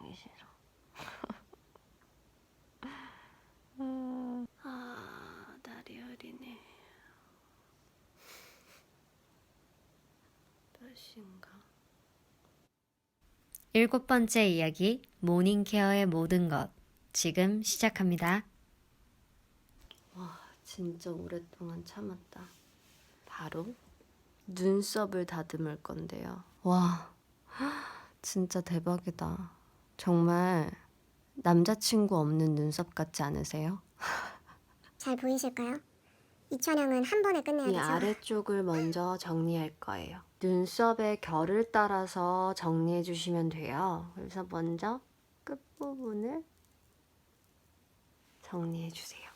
하기 싫어. 날이 흐리네. 몇 시인가? 7번째 이야기, 모닝케어의 모든 것. 지금 시작합니다. 와, 진짜 오랫동안 참았다. 바로 눈썹을 다듬을 건데요. 와, 진짜 대박이다. 정말 남자친구 없는 눈썹 같지 않으세요? 잘 보이실까요? 이 촬영은 한 번에 끝내야 이 돼서 아래쪽을 먼저 정리할 거예요. 눈썹의 결을 따라서 정리해 주시면 돼요. 그래서 먼저 끝부분을 정리해 주세요.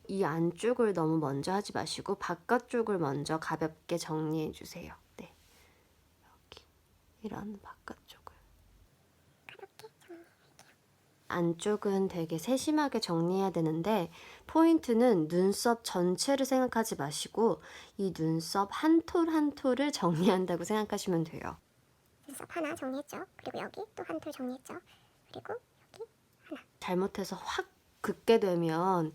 이 안쪽을 너무 먼저 하지 마시고 바깥쪽을 먼저 가볍게 정리해 주세요. 네, 여기 이런 바깥쪽을. 안쪽은 되게 세심하게 정리해야 되는데 포인트는 눈썹 전체를 생각하지 마시고 이 눈썹 한 톨 한 톨을 정리한다고 생각하시면 돼요. 눈썹 하나 정리했죠. 그리고 여기 또 한 톨 정리했죠. 그리고 여기 잘못해서 확 긋게 되면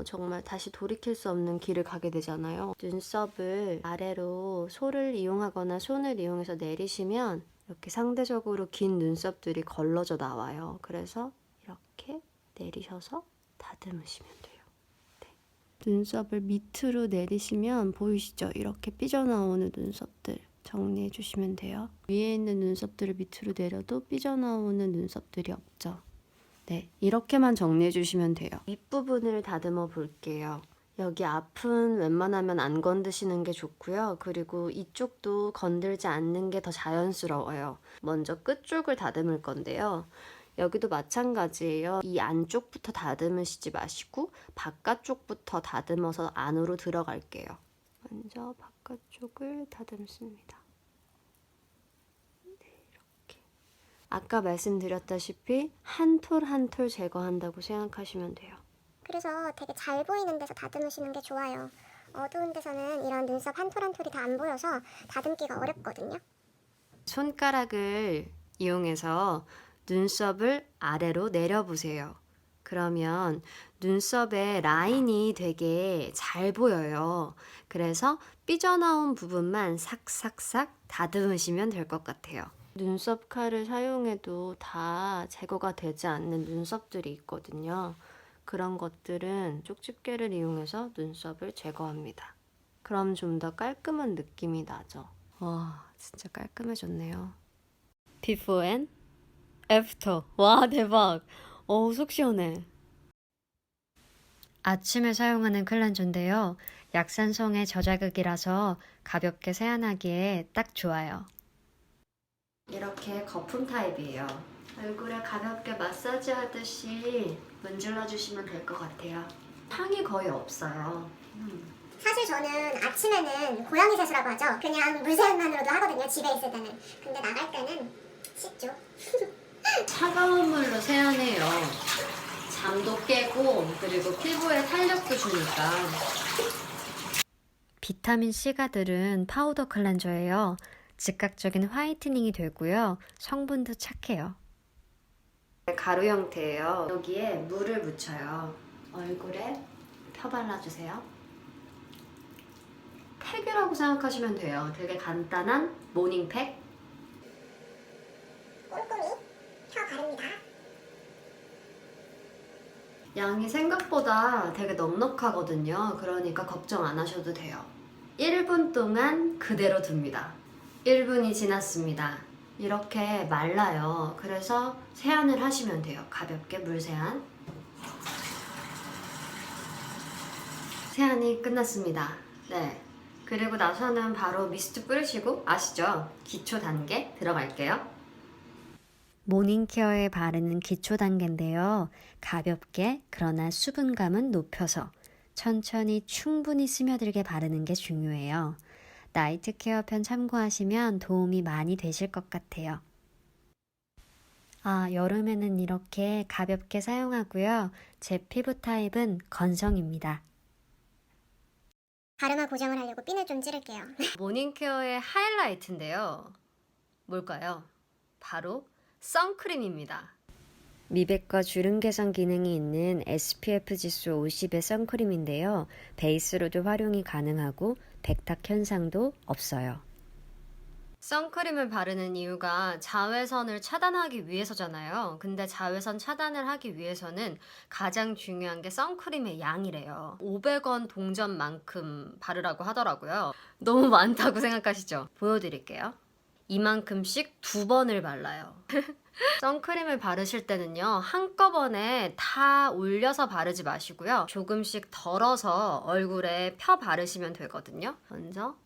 정말 다시 돌이킬 수 없는 길을 가게 되잖아요. 눈썹을 아래로 솔을 이용하거나 손을 이용해서 내리시면 이렇게 상대적으로 긴 눈썹들이 걸러져 나와요. 그래서 이렇게 내리셔서 다듬으시면 돼요. 네. 눈썹을 밑으로 내리시면 보이시죠? 이렇게 삐져나오는 눈썹들 정리해 주시면 돼요. 위에 있는 눈썹들을 밑으로 내려도 삐져나오는 눈썹들이 없죠. 네, 이렇게만 정리해 주시면 돼요. 윗부분을 다듬어 볼게요. 여기 앞은 웬만하면 안 건드시는 게 좋고요. 그리고 이쪽도 건들지 않는 게 더 자연스러워요. 먼저 끝쪽을 다듬을 건데요. 여기도 마찬가지예요. 이 안쪽부터 다듬으시지 마시고 바깥쪽부터 다듬어서 안으로 들어갈게요. 먼저 바깥쪽을 다듬습니다. 아까 말씀드렸다시피 한 톨 한 톨 제거한다고 생각하시면 돼요. 그래서 되게 잘 보이는 데서 다듬으시는 게 좋아요. 어두운 데서는 이런 눈썹 한 톨 한 톨이 다 안 보여서 다듬기가 어렵거든요. 손가락을 이용해서 눈썹을 아래로 내려보세요. 그러면 눈썹의 라인이 되게 잘 보여요. 그래서 삐져나온 부분만 싹싹싹 다듬으시면 될 것 같아요. 눈썹 칼을 사용해도 다 제거가 되지 않는 눈썹들이 있거든요. 그런 것들은 쪽집게를 이용해서 눈썹을 제거합니다. 그럼 좀 더 깔끔한 느낌이 나죠. 와, 진짜 깔끔해졌네요. Before and After. 와, 대박. 속 시원해. 아침에 사용하는 클렌저인데요. 약산성의 저자극이라서 가볍게 세안하기에 딱 좋아요. 이렇게 거품 타입이에요. 얼굴에 가볍게 마사지 하듯이 문질러 주시면 될 것 같아요. 향이 거의 없어요. 사실 저는 아침에는 고양이 세수라고 하죠. 그냥 물세안만으로도 하거든요. 집에 있을 때는. 근데 나갈 때는 씻죠. 차가운 물로 세안해요. 잠도 깨고 그리고 피부에 탄력도 주니까. 비타민C가 들은 파우더 클렌저예요. 즉각적인 화이트닝이 되고요. 성분도 착해요. 가루 형태예요. 여기에 물을 묻혀요. 얼굴에 펴발라주세요. 팩이라고 생각하시면 돼요. 되게 간단한 모닝팩. 꼼꼼히 펴 바릅니다. 양이 생각보다 되게 넉넉하거든요. 그러니까 걱정 안 하셔도 돼요. 1분 동안 그대로 둡니다. 1분이 지났습니다. 이렇게 말라요. 그래서 세안을 하시면 돼요. 가볍게 물세안. 세안이 끝났습니다. 네. 그리고 나서는 바로 미스트 뿌리시고 아시죠? 기초 단계 들어갈게요. 모닝케어에 바르는 기초 단계인데요. 가볍게 그러나 수분감은 높여서 천천히 충분히 스며들게 바르는 게 중요해요. 나이트 케어 편 참고하시면 도움이 많이 되실 것 같아요. 여름에는 이렇게 가볍게 사용하고요. 제 피부 타입은 건성입니다. 가르마 고정을 하려고 핀을 좀 찌를게요. 모닝케어의 하이라이트인데요. 뭘까요? 바로 선크림입니다. 미백과 주름 개선 기능이 있는 SPF 지수 50의 선크림인데요. 베이스로도 활용이 가능하고 백탁 현상도 없어요. 선크림을 바르는 이유가 자외선을 차단하기 위해서잖아요. 근데 자외선 차단을 하기 위해서는 가장 중요한 게 선크림의 양이래요. 500원 동전만큼 바르라고 하더라고요. 너무 많다고 생각하시죠? 보여드릴게요. 이만큼씩 2번을 발라요. 선크림을 바르실 때는요, 한꺼번에 다 올려서 바르지 마시고요. 조금씩 덜어서 얼굴에 펴 바르시면 되거든요. 먼저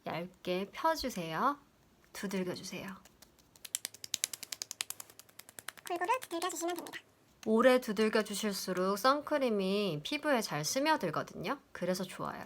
얇게 펴주세요. 두들겨주세요. 골고루 두들겨주시면 됩니다. 오래 두들겨 주실수록 선크림이 피부에 잘 스며들거든요. 그래서 좋아요.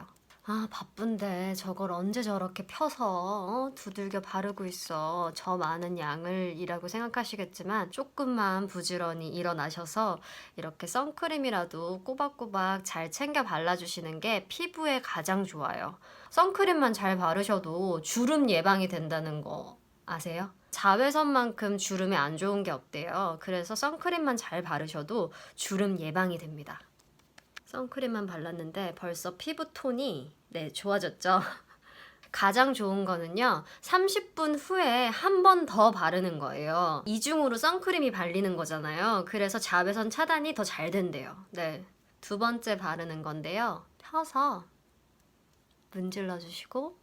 아, 바쁜데 저걸 언제 저렇게 펴서 두들겨 바르고 있어. 저 많은 양을 이라고 생각하시겠지만 조금만 부지런히 일어나셔서 이렇게 선크림이라도 꼬박꼬박 잘 챙겨 발라주시는 게 피부에 가장 좋아요. 선크림만 잘 바르셔도 주름 예방이 된다는 거 아세요? 자외선만큼 주름에 안 좋은 게 없대요. 그래서 선크림만 잘 바르셔도 주름 예방이 됩니다. 선크림만 발랐는데 벌써 피부 톤이 좋아졌죠? 가장 좋은 거는요, 30분 후에 한 번 더 바르는 거예요. 이중으로 선크림이 발리는 거잖아요. 그래서 자외선 차단이 더 잘 된대요. 네, 2번째 바르는 건데요. 펴서 문질러 주시고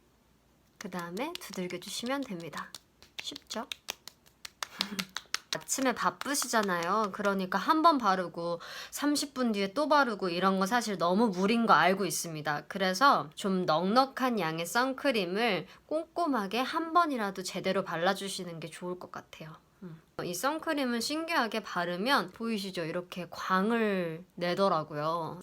그 다음에 두들겨 주시면 됩니다. 쉽죠? 아침에 바쁘시잖아요. 그러니까 한 번 바르고 30분 뒤에 또 바르고 이런 거 사실 너무 무리인 거 알고 있습니다. 그래서 좀 넉넉한 양의 선크림을 꼼꼼하게 한 번이라도 제대로 발라주시는 게 좋을 것 같아요. 이 선크림은 신기하게 바르면 보이시죠? 이렇게 광을 내더라고요.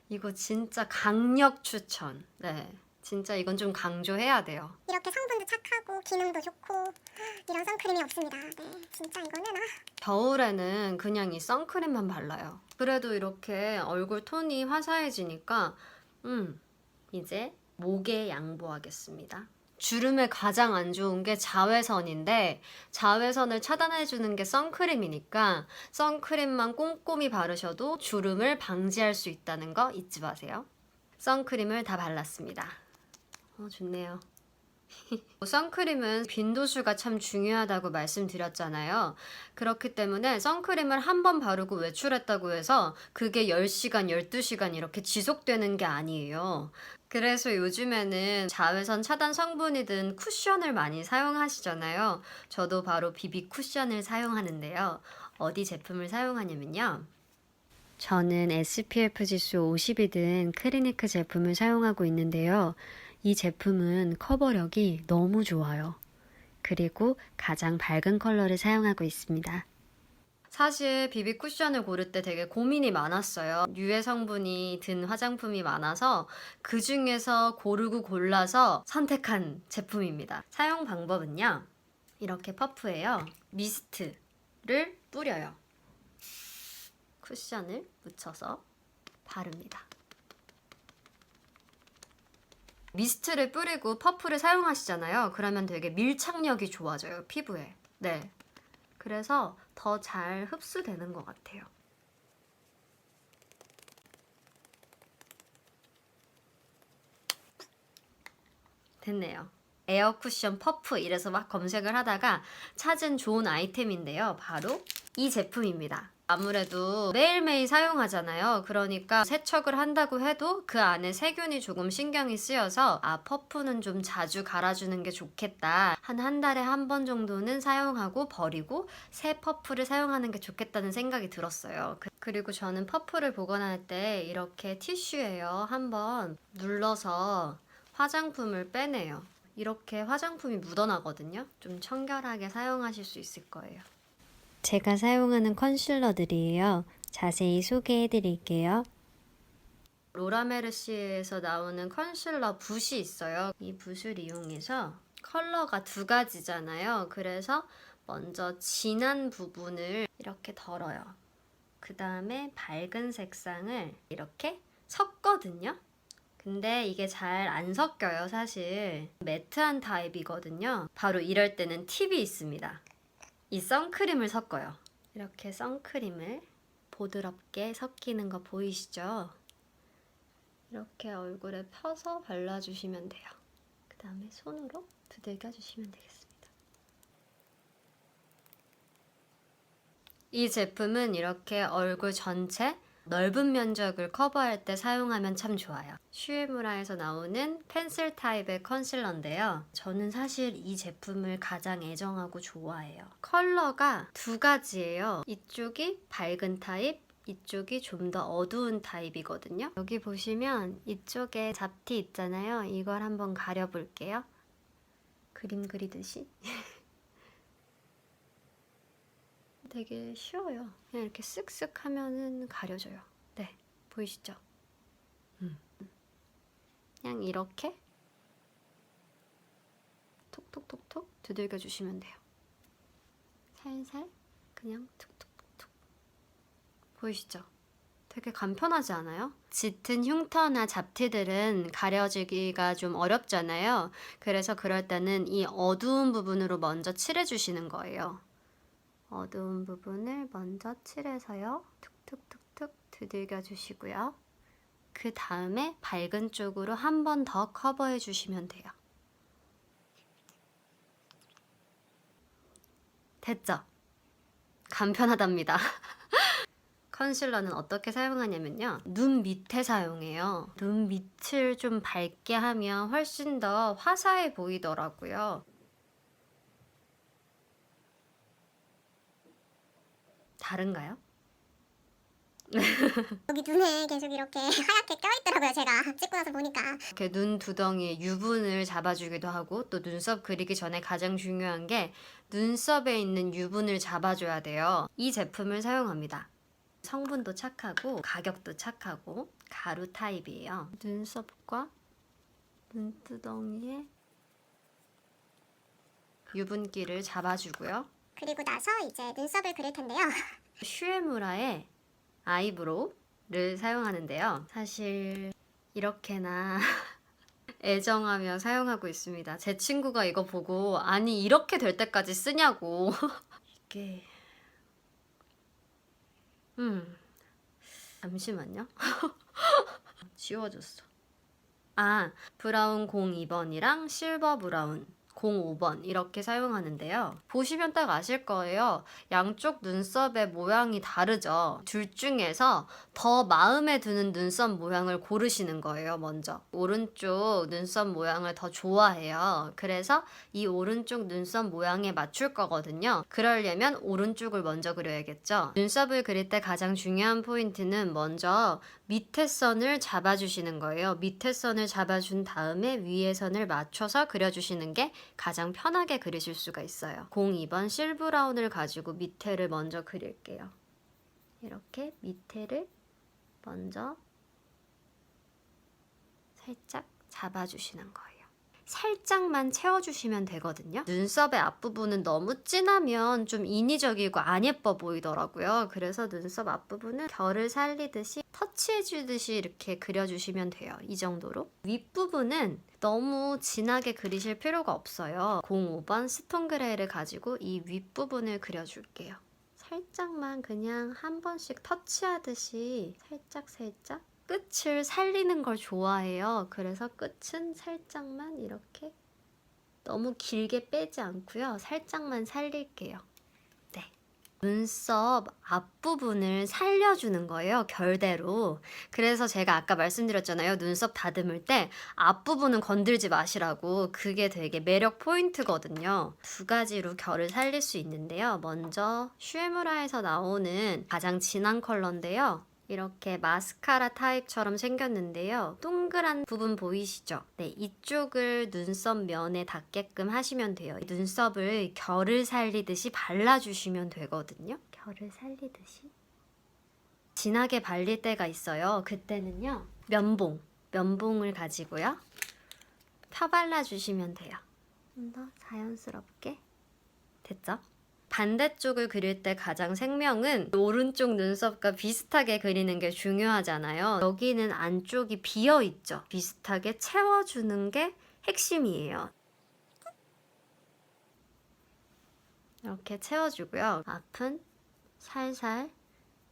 이거 진짜 강력 추천. 네. 진짜 이건 좀 강조해야 돼요. 이렇게 성분도 착하고 기능도 좋고 이런 선크림이 없습니다. 네, 진짜 이거는 겨울에는 그냥 이 선크림만 발라요. 그래도 이렇게 얼굴 톤이 화사해지니까 이제 목에 양보하겠습니다. 주름에 가장 안 좋은 게 자외선인데 자외선을 차단해주는 게 선크림이니까 선크림만 꼼꼼히 바르셔도 주름을 방지할 수 있다는 거 잊지 마세요. 선크림을 다 발랐습니다. 좋네요. 선크림은 빈도수가 참 중요하다고 말씀드렸잖아요. 그렇기 때문에 선크림을 한 번 바르고 외출했다고 해서 그게 10시간, 12시간 이렇게 지속되는 게 아니에요. 그래서 요즘에는 자외선 차단 성분이 든 쿠션을 많이 사용하시잖아요. 저도 바로 비비 쿠션을 사용하는데요. 어디 제품을 사용하냐면요. 저는 SPF 지수 50이 든 크리니크 제품을 사용하고 있는데요. 이 제품은 커버력이 너무 좋아요. 그리고 가장 밝은 컬러를 사용하고 있습니다. 사실 비비 쿠션을 고를 때 되게 고민이 많았어요. 유해 성분이 든 화장품이 많아서 그 중에서 고르고 골라서 선택한 제품입니다. 사용 방법은요. 이렇게 퍼프예요. 미스트를 뿌려요. 쿠션을 묻혀서 바릅니다. 미스트를 뿌리고 퍼프를 사용하시잖아요. 그러면 되게 밀착력이 좋아져요, 피부에. 네. 그래서 더 잘 흡수되는 것 같아요. 됐네요. 에어 쿠션 퍼프 이래서 막 검색을 하다가 찾은 좋은 아이템인데요. 바로 이 제품입니다. 아무래도 매일매일 사용하잖아요. 그러니까 세척을 한다고 해도 그 안에 세균이 조금 신경이 쓰여서 퍼프는 좀 자주 갈아주는 게 좋겠다. 한 달에 한 번 정도는 사용하고 버리고 새 퍼프를 사용하는 게 좋겠다는 생각이 들었어요. 그리고 저는 퍼프를 보관할 때 이렇게 티슈예요. 한번 눌러서 화장품을 빼내요. 이렇게 화장품이 묻어나거든요. 좀 청결하게 사용하실 수 있을 거예요. 제가 사용하는 컨실러들이에요. 자세히 소개해 드릴게요. 로라메르시에서 나오는 컨실러 붓이 있어요. 이 붓을 이용해서 컬러가 2가지잖아요. 그래서 먼저 진한 부분을 이렇게 덜어요. 그 다음에 밝은 색상을 이렇게 섞거든요. 근데 이게 잘 안 섞여요, 사실. 매트한 타입이거든요. 바로 이럴 때는 팁이 있습니다. 이 선크림을 섞어요. 이렇게 선크림을 부드럽게 섞이는 거 보이시죠? 이렇게 얼굴에 펴서 발라주시면 돼요. 그 다음에 손으로 두들겨 주시면 되겠습니다. 이 제품은 이렇게 얼굴 전체 넓은 면적을 커버할 때 사용하면 참 좋아요. 슈에무라에서 나오는 펜슬 타입의 컨실러인데요. 저는 사실 이 제품을 가장 애정하고 좋아해요. 컬러가 두 가지예요. 이쪽이 밝은 타입, 이쪽이 좀 더 어두운 타입이거든요. 여기 보시면 이쪽에 잡티 있잖아요. 이걸 한번 가려볼게요. 그림 그리듯이. 되게 쉬워요. 그냥 이렇게 쓱쓱 하면은 가려져요. 네, 보이시죠? 그냥 이렇게 톡톡톡톡 두들겨 주시면 돼요. 살살 그냥 툭툭툭툭. 보이시죠? 되게 간편하지 않아요? 짙은 흉터나 잡티들은 가려지기가 좀 어렵잖아요. 그래서 그럴 때는 이 어두운 부분으로 먼저 칠해주시는 거예요. 어두운 부분을 먼저 칠해서요. 툭툭툭툭 두들겨 주시고요. 그 다음에 밝은 쪽으로 한 번 더 커버해 주시면 돼요. 됐죠? 간편하답니다. 컨실러는 어떻게 사용하냐면요. 눈 밑에 사용해요. 눈 밑을 좀 밝게 하면 훨씬 더 화사해 보이더라고요. 다른가요? 여기 눈에 계속 이렇게 하얗게 껴있더라고요. 제가 찍고 나서 보니까. 이렇게 눈 두덩이에 유분을 잡아주기도 하고 또 눈썹 그리기 전에 가장 중요한 게 눈썹에 있는 유분을 잡아줘야 돼요. 이 제품을 사용합니다. 성분도 착하고 가격도 착하고 가루 타입이에요. 눈썹과 눈두덩이에 유분기를 잡아주고요. 그리고 나서 이제 눈썹을 그릴 텐데요. 슈에무라의 아이브로우를 사용하는데요. 사실 이렇게나 애정하며 사용하고 있습니다. 제 친구가 이거 보고 아니 이렇게 될 때까지 쓰냐고. 이게 잠시만요. 지워졌어. 아, 브라운 02번이랑 실버 브라운 05번 이렇게 사용하는데요. 보시면 딱 아실 거예요. 양쪽 눈썹의 모양이 다르죠. 둘 중에서 더 마음에 드는 눈썹 모양을 고르시는 거예요, 먼저. 오른쪽 눈썹 모양을 더 좋아해요. 그래서 이 오른쪽 눈썹 모양에 맞출 거거든요. 그러려면 오른쪽을 먼저 그려야겠죠. 눈썹을 그릴 때 가장 중요한 포인트는 먼저 밑에 선을 잡아주시는 거예요. 밑에 선을 잡아준 다음에 위에 선을 맞춰서 그려주시는 게 가장 편하게 그리실 수가 있어요. 02번 실브라운을 가지고 밑에를 먼저 그릴게요. 이렇게 밑에를 먼저 살짝 잡아주시는 거예요. 살짝만 채워주시면 되거든요. 눈썹의 앞부분은 너무 진하면 좀 인위적이고 안 예뻐 보이더라고요. 그래서 눈썹 앞부분은 결을 살리듯이 터치해주듯이 이렇게 그려주시면 돼요. 이 정도로. 윗부분은 너무 진하게 그리실 필요가 없어요. 05번 스톤그레이를 가지고 이 윗부분을 그려줄게요. 살짝만 그냥 한 번씩 터치하듯이 살짝 끝을 살리는 걸 좋아해요. 그래서 끝은 살짝만 이렇게 너무 길게 빼지 않고요. 살짝만 살릴게요. 네. 눈썹 앞부분을 살려주는 거예요. 결대로. 그래서 제가 아까 말씀드렸잖아요. 눈썹 다듬을 때 앞부분은 건들지 마시라고. 그게 되게 매력 포인트거든요. 두 가지로 결을 살릴 수 있는데요. 먼저 슈에무라에서 나오는 가장 진한 컬러인데요. 이렇게 마스카라 타입처럼 생겼는데요. 동그란 부분 보이시죠? 네, 이쪽을 눈썹 면에 닿게끔 하시면 돼요. 눈썹을 결을 살리듯이 발라주시면 되거든요. 결을 살리듯이. 진하게 발릴 때가 있어요. 그때는요. 면봉을 가지고요. 펴발라주시면 돼요. 좀 더 자연스럽게. 됐죠? 반대쪽을 그릴 때 가장 생명은 오른쪽 눈썹과 비슷하게 그리는 게 중요하잖아요. 여기는 안쪽이 비어있죠. 비슷하게 채워주는 게 핵심이에요. 이렇게 채워주고요. 앞은 살살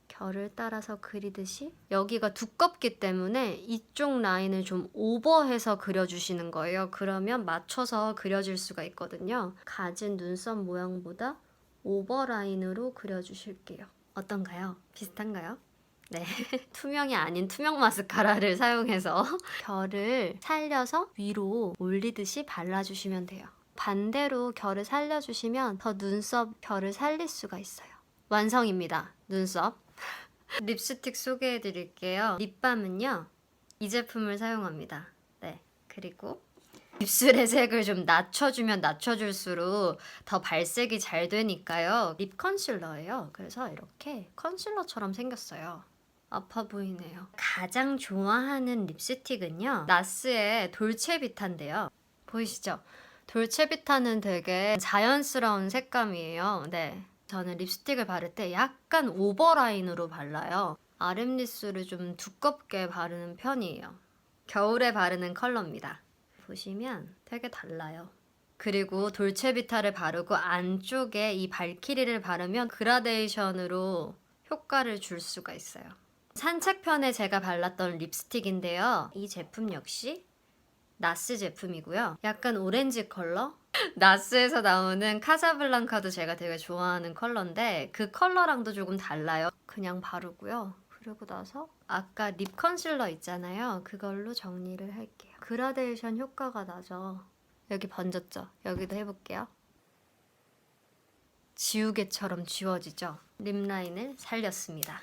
결을 따라서 그리듯이 여기가 두껍기 때문에 이쪽 라인을 좀 오버해서 그려주시는 거예요. 그러면 맞춰서 그려질 수가 있거든요. 가진 눈썹 모양보다 오버 라인으로 그려주실게요. 어떤가요? 비슷한가요? 네, 투명이 아닌 투명 마스카라를 사용해서 결을 살려서 위로 올리듯이 발라주시면 돼요. 반대로 결을 살려주시면 더 눈썹 결을 살릴 수가 있어요. 완성입니다. 눈썹. 립스틱 소개해 드릴게요. 립밤은요, 이 제품을 사용합니다. 네, 그리고 입술의 색을 좀 낮춰주면 낮춰줄수록 더 발색이 잘 되니까요. 립 컨실러예요. 그래서 이렇게 컨실러처럼 생겼어요. 아파 보이네요. 가장 좋아하는 립스틱은요, 나스의 돌체비타인데요. 보이시죠? 돌체비타는 되게 자연스러운 색감이에요. 네, 저는 립스틱을 바를 때 약간 오버라인으로 발라요. 아랫립술을 좀 두껍게 바르는 편이에요. 겨울에 바르는 컬러입니다. 보시면 되게 달라요. 그리고 돌체비타를 바르고 안쪽에 이 발키리를 바르면 그라데이션으로 효과를 줄 수가 있어요. 산책편에 제가 발랐던 립스틱인데요. 이 제품 역시 나스 제품이고요. 약간 오렌지 컬러? 나스에서 나오는 카사블랑카도 제가 되게 좋아하는 컬러인데 그 컬러랑도 조금 달라요. 그냥 바르고요. 그리고 나서 아까 립 컨실러 있잖아요. 그걸로 정리를 할게요. 그라데이션 효과가 나죠. 여기 번졌죠? 여기도 해볼게요. 지우개처럼 지워지죠? 립 라인을 살렸습니다.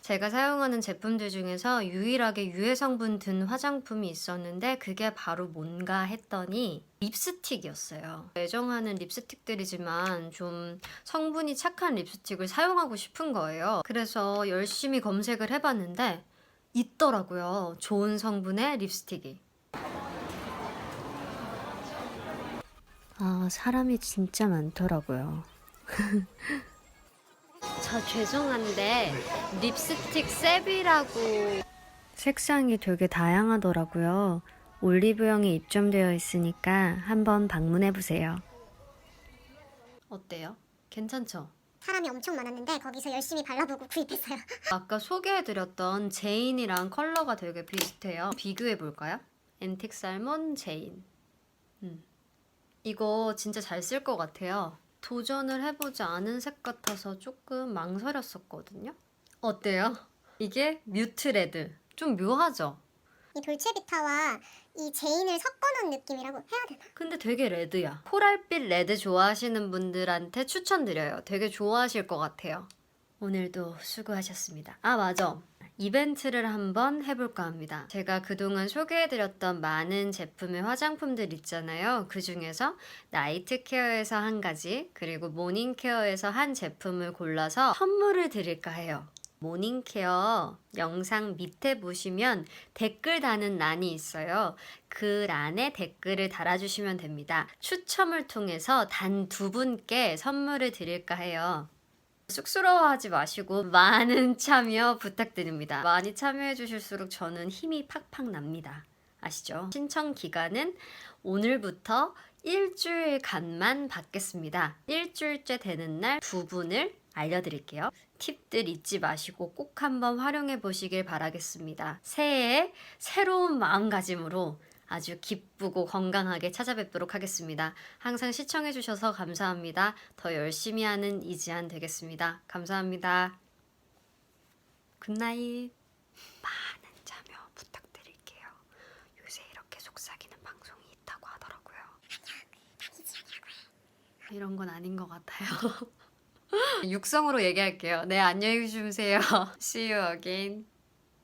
제가 사용하는 제품들 중에서 유일하게 유해 성분 든 화장품이 있었는데 그게 바로 뭔가 했더니 립스틱이었어요. 애정하는 립스틱들이지만 좀 성분이 착한 립스틱을 사용하고 싶은 거예요. 그래서 열심히 검색을 해봤는데 있더라고요. 좋은 성분의 립스틱이. 아, 사람이 진짜 많더라고요. 저 죄송한데 립스틱 셉이라고. 색상이 되게 다양하더라고요. 올리브영에 입점되어 있으니까 한번 방문해보세요. 어때요? 괜찮죠? 사람이 엄청 많았는데 거기서 열심히 발라보고 구입했어요. 아까 소개해드렸던 제인이랑 컬러가 되게 비슷해요. 비교해볼까요? 앤틱 살몬 제인. 이거 진짜 잘 쓸 것 같아요. 도전을 해보지 않은 색 같아서 조금 망설였었거든요. 어때요? 이게 뮤트 레드. 좀 묘하죠? 이 돌체비타와 이 제인을 섞어놓은 느낌이라고 해야 되나? 근데 되게 레드야. 코랄빛 레드 좋아하시는 분들한테 추천드려요. 되게 좋아하실 것 같아요. 오늘도 수고하셨습니다. 아, 맞아. 이벤트를 한번 해볼까 합니다. 제가 그동안 소개해드렸던 많은 제품의 화장품들 있잖아요. 그 중에서 나이트 케어에서 한 가지, 그리고 모닝 케어에서 한 제품을 골라서 선물을 드릴까 해요. 모닝 케어 영상 밑에 보시면 댓글 다는 란이 있어요. 그 란에 댓글을 달아주시면 됩니다. 추첨을 통해서 단 2분께 선물을 드릴까 해요. 쑥스러워하지 마시고 많은 참여 부탁드립니다. 많이 참여해 주실수록 저는 힘이 팍팍 납니다. 아시죠? 신청 기간은 오늘부터 일주일간만 받겠습니다. 일주일째 되는 날 2분을 알려드릴게요. 팁들 잊지 마시고 꼭 한번 활용해 보시길 바라겠습니다. 새해에 새로운 마음가짐으로 아주 기쁘고 건강하게 찾아뵙도록 하겠습니다. 항상 시청해주셔서 감사합니다. 더 열심히 하는 이지안 되겠습니다. 감사합니다. 굿나잇. 많은 참여 부탁드릴게요. 요새 이렇게 속삭이는 방송이 있다고 하더라고요. 이런 건 아닌 것 같아요. 육성으로 얘기할게요. 네, 안녕히 주무세요. See you again.